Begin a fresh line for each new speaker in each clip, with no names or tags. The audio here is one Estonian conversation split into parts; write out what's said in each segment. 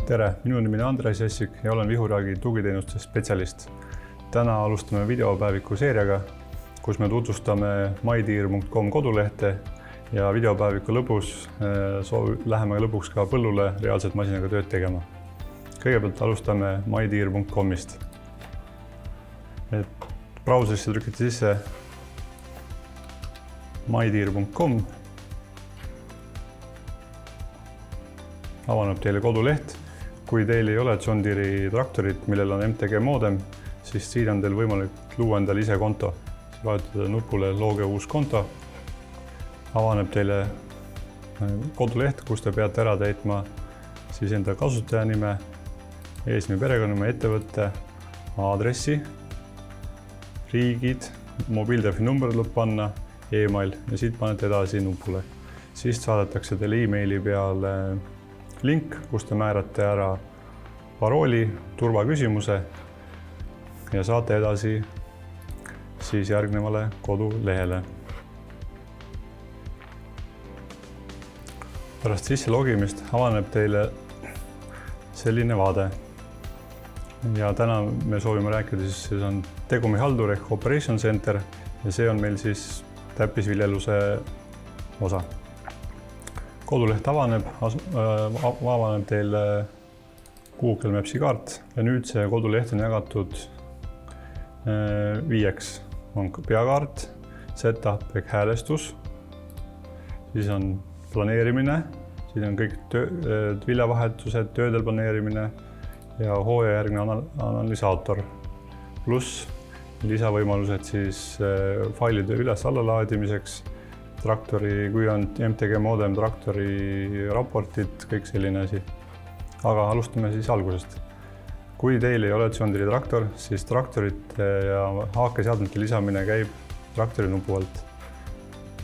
Tere, minu nimi on Andres Jessik ja olen Vihuriagi tugiteenuste spetsialist. Täna alustame videopäeviku seeriaga, kus me tutvustame mytiir.com kodulehte ja videopäeviku lõpus läheme lõpuks ka põllule reaalselt masinaga tööd tegema. Kõigepealt alustame mytiir.comist. Brauserisse trükite sisse mytiir.com. Avaneb teile koduleht. Kui teil ei ole John Deere traktorit, millel on MTG moodem, siis siin on teil võimalik luua endale ise konto. Vajutada nupule looge uus konto. Avaneb teile koduleht, kus te peate ära täitma siis enda kasutajanime, eesnime perekonnanime, ettevõtte, aadressi, riigid, mobiiltelefoni number tuleb panna, email ja siit panete edasi nupule. Siis saadetakse teile emaili peale link, kus te määrate ära parooli, turvaküsimuse ja saate edasi siis järgnevale kodulehele. Pärast sisse logimist avaneb teile selline vaade. Ja täna me soovime rääkida, siis on tegumihaldur ehk Operation Center ja see on meil siis täppisviljeluse osa. Koduleht avaneb teile Google Mapsi kaart ja nüüd see koduleht on jagatud 5. On peakaart, setup ehk häälestus, siis on planeerimine, siin on kõik viljavahetused, töödel planeerimine ja hooajajärgne analysaator, pluss lisavõimalused siis failide üles-alla laadimiseks, traktori, kui on MTG moodem, traktori raportid, kõik selline asi. Aga alustame siis algusest. Kui teil ei ole John Deere traktor, siis traktorite ja haakeseadmete lisamine käib traktori nupu alt.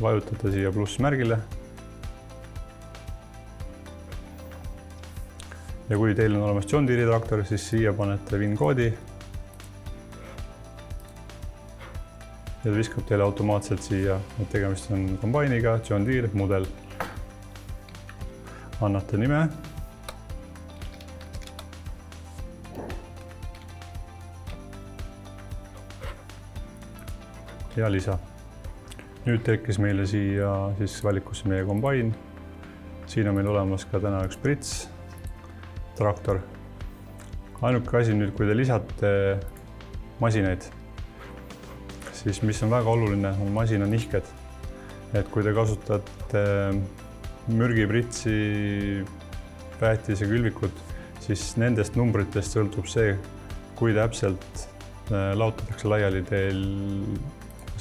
Vajutate siia plussmärgile. Ja kui teil on olemas John Deere traktor, siis siia panete VIN-koodi. Ja ta viskab teile automaatselt siia, et tegemist on kombainiga, John Deere mudel. Annate nime. Ja lisa. Nüüd tekkis meile siia siis valikusse meie kombain. Siin on meil olemas ka täna üks Brits traktor. Ainuke asi nüüd, kui te lisate masinaid, siis mis on väga oluline, on masina nihked. Et kui te kasutate mürgipritsi, väetise külvikut, siis nendest numbritest sõltub see, kui täpselt laotatakse laiali teil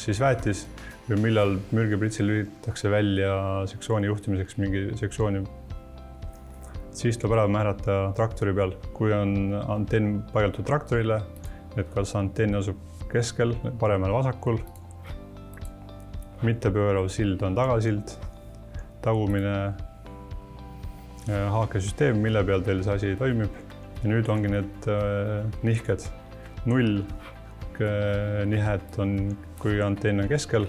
siis väetis või millal mürgipritsil lülitatakse välja sektsiooni juhtimiseks mingi sektsiooni. Siis tuleb ära määrata traktori peal, kui on antenn paigaldatud traktorile, et kas antenn asub keskel, paremal vasakul, mittepöörav sild on tagasild, tagumine haakesüsteem, mille peal teil see asi toimib. Ja nüüd ongi need nihked. 0 nihet on, kui antenn on keskel,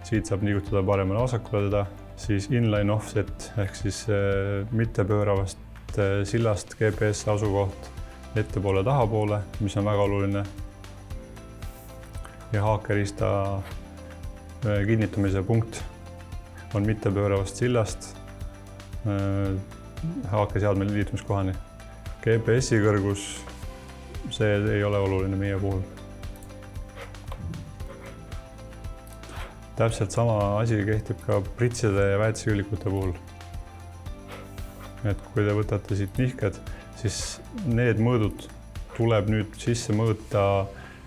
siit saab liigutada paremale vasakule teda, siis inline offset ehk siis mittepööravast sillast GPS asukoht ettepoole tahapoole, mis on väga oluline. Ja haakerista kinnitamise punkt on mittepööravast sillast haakeseadme liitumiskohani. GPS-i kõrgus, see ei ole oluline meie puhul. Täpselt sama asi kehtib ka pritside ja väetiseküllikute puhul. Et kui te võtate siit nihked, siis need mõõdud tuleb nüüd sisse mõõta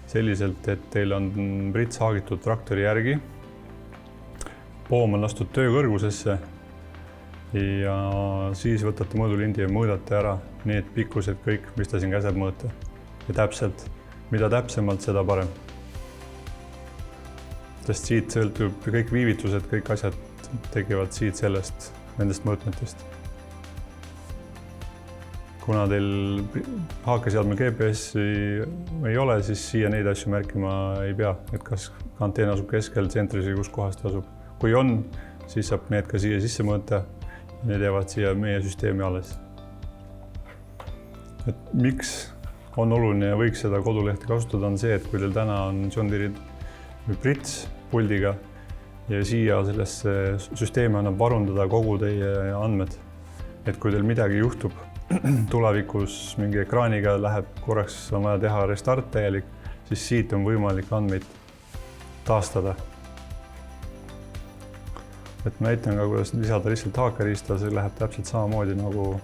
selliselt, et teil on prits haagitud traktori järgi. Poom on lastud töö kõrgusesse ja siis võtate mõõdulindi ja mõõdate ära need pikkused kõik, mis ta siin käseb mõõta. Ja täpselt, mida täpsemalt, seda parem. Sest siit sõltub kõik viivitused, kõik asjad tegivad siit nendest mõõtmetest. Kuna teil haakeseadmel GPS-i ei ole, siis siia neid asju märkima ei pea, et kas antenn asub keskel, tsentris või kus kohas ta asub. Kui on, siis saab need ka siia sisse mõõta. Need jäävad siia meie süsteemi alles. et miks on oluline ja võiks seda kodulehte kasutada, on see, et kui teil täna on John Deere või Brits puldiga ja siia sellesse süsteemi annab varundada kogu teie andmed. Et kui teil midagi juhtub, tulevikus mingi ekraaniga läheb korraks, on vaja teha restart täielik, siis siit on võimalik andmeid taastada. Et ma näitan ka, kuidas lisada lihtsalt haakeriista, see läheb täpselt samamoodi nagu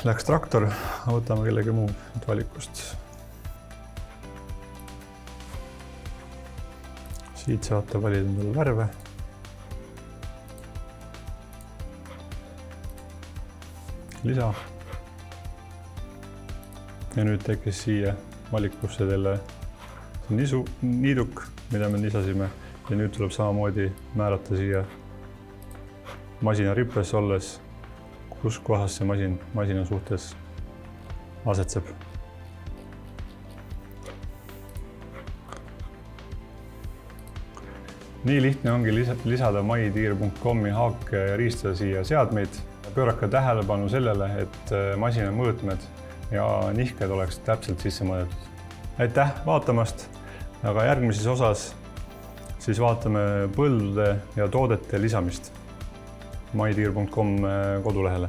läks traktor, võtame kellegi muu valikust. Siit saate valida endale värve. Lisa. Ja nüüd tekkis siia valikusse teile niiduk, mida me lisasime. Ja nüüd tuleb samamoodi määrata siia masina rippes olles, kus kohas see masina suhtes asetseb. Nii lihtne ongi lisada mydeere.comi haake ja riista siia seadmeid. Pöörake tähelepanu sellele, et masina mõõtmed ja nihked oleks täpselt sisse mõõdetud. Aitäh vaatamast, aga järgmises osas siis vaatame põldude ja toodete lisamist mydeere.com kodulehele.